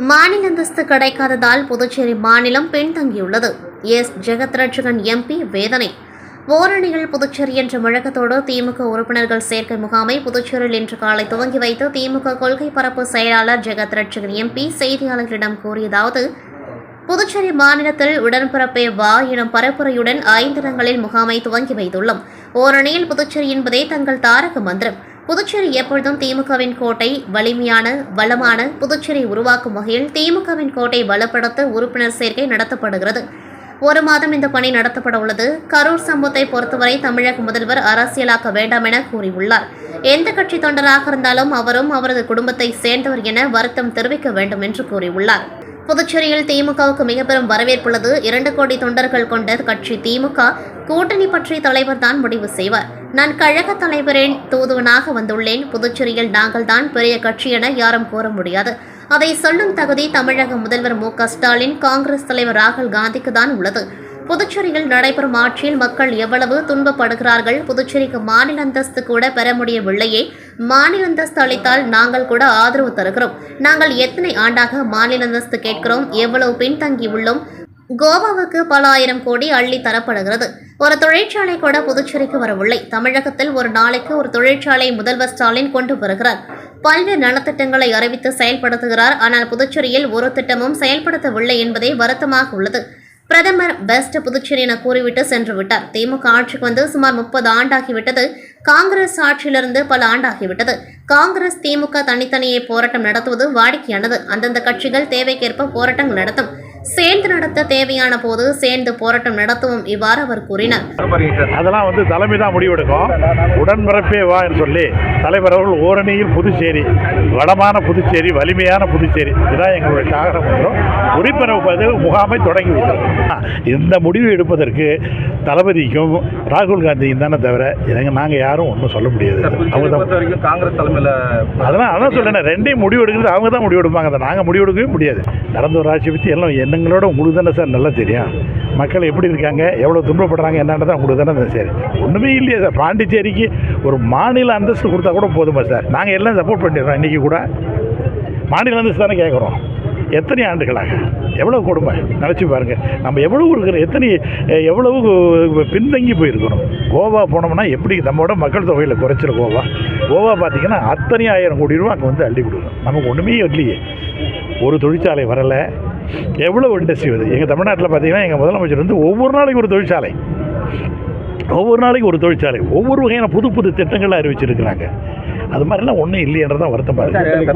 மாநில அந்தஸ்து கிடைக்காததால் புதுச்சேரி மாநிலம் பின்தங்கியுள்ளது. ஜெகத்ரட்சகன் எம்பி வேதனை. ஓரணியில் புதுச்சேரி என்ற முழக்கத்தோடு திமுக உறுப்பினர்கள் சேர்க்கை முகாமை புதுச்சேரியில் இன்று காலை துவங்கி வைத்து திமுக கொள்கை பரப்பு செயலாளர் ஜெகத்ரட்சகன் எம்பி செய்தியாளர்களிடம் கூறியதாவது: புதுச்சேரி மாநிலத்தில் உடன்பிறப்பே வா எனும் பரப்புரையுடன் 5 இடங்களில் முகாமை துவங்கி வைத்துள்ளோம். ஓரணியில் புதுச்சேரி என்பதே தங்கள் தாரக மந்திரம். புதுச்சேரி எப்பொழுதும் திமுகவின் கோட்டை, வலிமையான வளமான புதுச்சேரி உருவாக்கும் வகையில் திமுகவின் கோட்டை வலுப்படுத்த உறுப்பினர் சேர்க்கை நடத்தப்படுகிறது. 1 மாதம் இந்த பணி நடத்தப்பட உள்ளது. கரூர் சம்பவத்தை பொறுத்தவரை தமிழக முதல்வர் அரசியலாக்க வேண்டாம் என கூறியுள்ளார். எந்த கட்சி தொண்டராக இருந்தாலும் அவரும் அவரது குடும்பத்தை சேர்ந்தவர் என வருத்தம் தெரிவிக்க வேண்டும் என்று கூறியுள்ளார். புதுச்சேரியில் திமுகவுக்கு மிக பெரும் வரவேற்புள்ளது. 2 கோடி தொண்டர்கள் கொண்ட கட்சி திமுக. கூட்டணி பற்றி தலைவர் தான் முடிவு செய்வார். நான் கழக தலைவரின் தூதுவனாக வந்துள்ளேன். புதுச்சேரியில் நாங்கள் தான் பெரிய கட்சி என யாரும் கூற முடியாது. அதை சொல்லும் தகுதி தமிழக முதல்வர் மு.க. ஸ்டாலின், காங்கிரஸ் தலைவர் ராகுல் காந்திக்கு தான் உள்ளது. புதுச்சேரியில் நடைபெறும் ஆட்சியில் மக்கள் எவ்வளவு துன்பப்படுகிறார்கள். புதுச்சேரிக்கு மாநில அந்தஸ்து கூட பெற முடியவில்லையே. மாநில அந்தஸ்து அளித்தால் நாங்கள் கூட ஆதரவு தருகிறோம். நாங்கள் எத்தனை ஆண்டாக மாநில அந்தஸ்து கேட்கிறோம். எவ்வளவு பின்தங்கி உள்ளோம். கோவாவுக்கு பல ஆயிரம் கோடி அள்ளி தரப்படுகிறது. ஒரு தொழிற்சாலை கூட புதுச்சேரிக்கு வரவில்லை. தமிழகத்தில் ஒரு நாளைக்கு ஒரு தொழிற்சாலை முதல்வர் ஸ்டாலின் கொண்டு வருகிறார். பல்வேறு நலத்திட்டங்களை அறிவித்து செயல்படுத்துகிறார். ஆனால் புதுச்சேரியில் ஒரு திட்டமும் செயல்படுத்தவில்லை என்பதே வருத்தமாக உள்ளது. பிரதமர் பெஸ்ட் புதுச்சேரி என கூறிவிட்டு சென்று விட்டார். திமுக ஆட்சிக்கு வந்து சுமார் 30 ஆண்டாகிவிட்டது. காங்கிரஸ் ஆட்சியிலிருந்து பல ஆண்டாகிவிட்டது. காங்கிரஸ், திமுக தனித்தனியே போராட்டம் நடத்துவது வாடிக்கையானது. அந்தந்த கட்சிகள் தேவைக்கேற்ப போராட்டங்கள் நடத்தும். சேர்ந்து நடத்த தேவையான போது சேர்ந்து போராட்டம் நடத்துவோம். இவ்வாறு அவர் கூறினார். அதெல்லாம் தலைமை தான் முடிவெடுக்கும். உடன்பிறப்பே வா என்று சொல்லி தலைவர் அவர்கள் ஓரணியில் புதுச்சேரி, வளமான புதுச்சேரி, வலிமையான புதுச்சேரி, இதுதான் எங்களுடைய தாகரம். உறுப்பினர் முகாமை தொடங்கி வைத்தோம். இந்த முடிவு எடுப்பதற்கு தளபதிக்கும் ராகுல் காந்தியும் தானே தவிர நாங்கள் யாரும் ஒன்றும் சொல்ல முடியாது. அவங்க காங்கிரஸ் தலைமையில் அதான் சொல்லேன், ரெண்டையும் முடிவு எடுக்கிறது அவங்க தான் முடிவு எடுப்பாங்க. அதை நாங்கள் முடிவு எடுக்கவே முடியாது. நடந்த ஒரு ஆட்சி பற்றி எல்லாம் எண்ணங்களோட உங்களுக்கு தானே சார் நல்லா தெரியும். மக்கள் எப்படி இருக்காங்க, எவ்வளோ துன்பப்படுறாங்க என்னன்றதான் உங்களுக்கு தானே சரி. ஒன்றுமே இல்லையா சார். பாண்டிச்சேரிக்கு ஒரு மாநில அந்தஸ்து கொடுத்தா கூட போதுமா சார்? நாங்கள் எல்லாம் சப்போர்ட் பண்ணிடுறோம். இன்றைக்கி கூட மாநில அந்தஸ்து தானே கேட்குறோம். எத்தனை ஆண்டுகளாக எவ்வளோ கொடுமை நினச்சி பாருங்கள். நம்ம எவ்வளவு இருக்கிற எவ்வளவு பின்தங்கி போயிருக்கிறோம். கோவா போனோம்னா எப்படி நம்மளோட மக்கள் தொகையில் குறைச்சிரு. கோவா பார்த்திங்கன்னா அத்தனை 1000 கோடி ரூபா அங்கே அள்ளி கொடுக்கணும். நமக்கு ஒன்றுமே இல்லையே. ஒரு தொழிற்சாலை வரலை. எவ்வளோ இண்டஸ்ட்ரி வருது. எங்கள் தமிழ்நாட்டில் பார்த்திங்கன்னா எங்கள் முதலமைச்சர் ஒவ்வொரு நாளைக்கு ஒரு தொழிற்சாலை, ஒவ்வொரு வகையான புது திட்டங்கள்லாம் அறிவிச்சிருக்கிறாங்க. அது மாதிரிலாம் ஒன்றும் இல்லையன்றதான் வருத்தமாக இருக்குது.